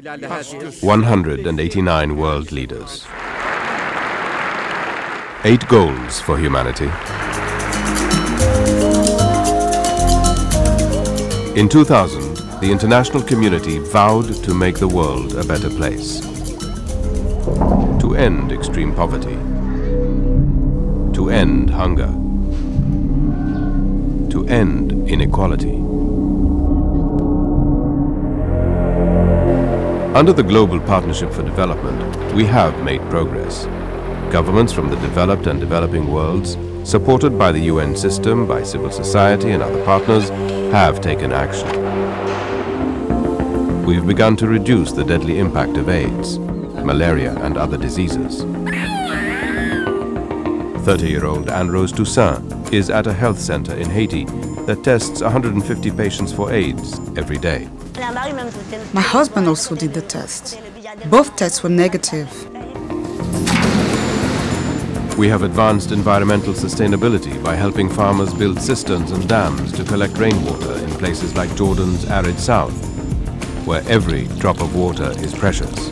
189 world leaders. 8 goals for humanity. In 2000, the international community vowed to make the world a better place. To end extreme poverty. To end hunger. To end inequality. Under the Global Partnership for Development, we have made progress. Governments from the developed and developing worlds, supported by the UN system, by civil society and other partners, have taken action. We've begun to reduce the deadly impact of AIDS, malaria and other diseases. 30-year-old Anne-Rose Toussaint is at a health center in Haiti that tests 150 patients for AIDS every day. My husband also did the test. Both tests were negative. We have advanced environmental sustainability by helping farmers build cisterns and dams to collect rainwater in places like Jordan's arid south, where every drop of water is precious.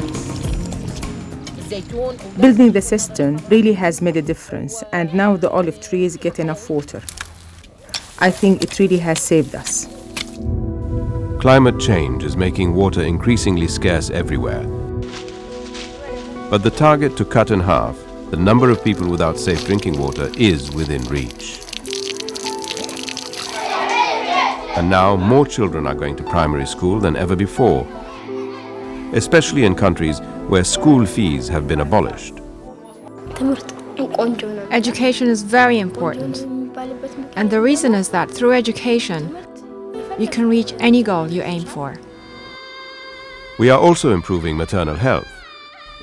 Building the cistern really has made a difference, and now the olive trees get enough water. I think it really has saved us. Climate change is making water increasingly scarce everywhere. But the target to cut in half the number of people without safe drinking water is within reach. And now more children are going to primary school than ever before, especially in countries where school fees have been abolished. Education is very important, and the reason is that through education, you can reach any goal you aim for. We are also improving maternal health.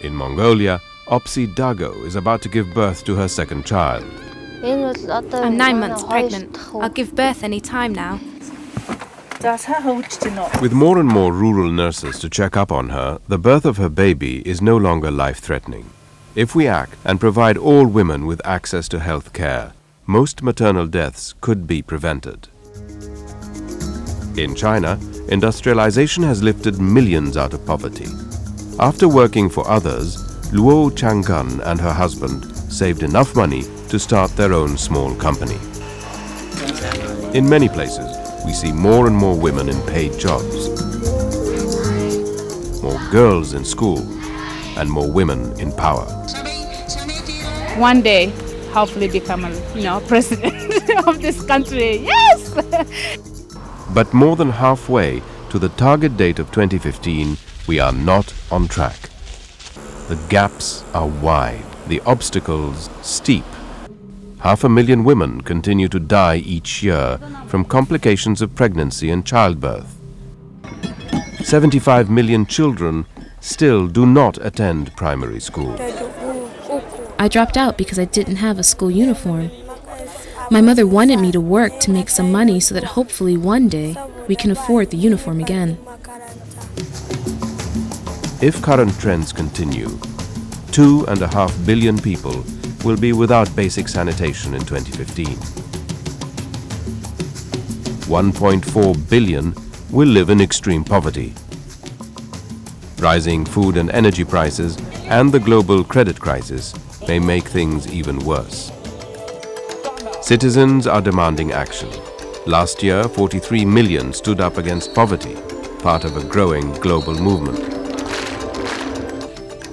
In Mongolia, Opsi Dago is about to give birth to her second child. I'm 9 months pregnant. I'll give birth any time now. With more and more rural nurses to check up on her, the birth of her baby is no longer life-threatening. If we act and provide all women with access to health care, most maternal deaths could be prevented. In China, industrialization has lifted millions out of poverty. After working for others, Luo Chang'an and her husband saved enough money to start their own small company. In many places, we see more and more women in paid jobs, more girls in school, and more women in power. One day, hopefully become president of this country. Yes! But more than halfway to the target date of 2015, we are not on track. The gaps are wide, the obstacles steep. 500,000 women continue to die each year from complications of pregnancy and childbirth. 75 million children still do not attend primary school. I dropped out because I didn't have a school uniform. My mother wanted me to work to make some money so that hopefully one day we can afford the uniform again. If current trends continue, 2.5 billion people will be without basic sanitation in 2015. 1.4 billion will live in extreme poverty. Rising food and energy prices and the global credit crisis may make things even worse. Citizens are demanding action. Last year, 43 million stood up against poverty, part of a growing global movement.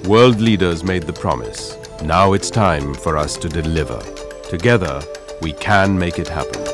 World leaders made the promise. Now it's time for us to deliver. Together, we can make it happen.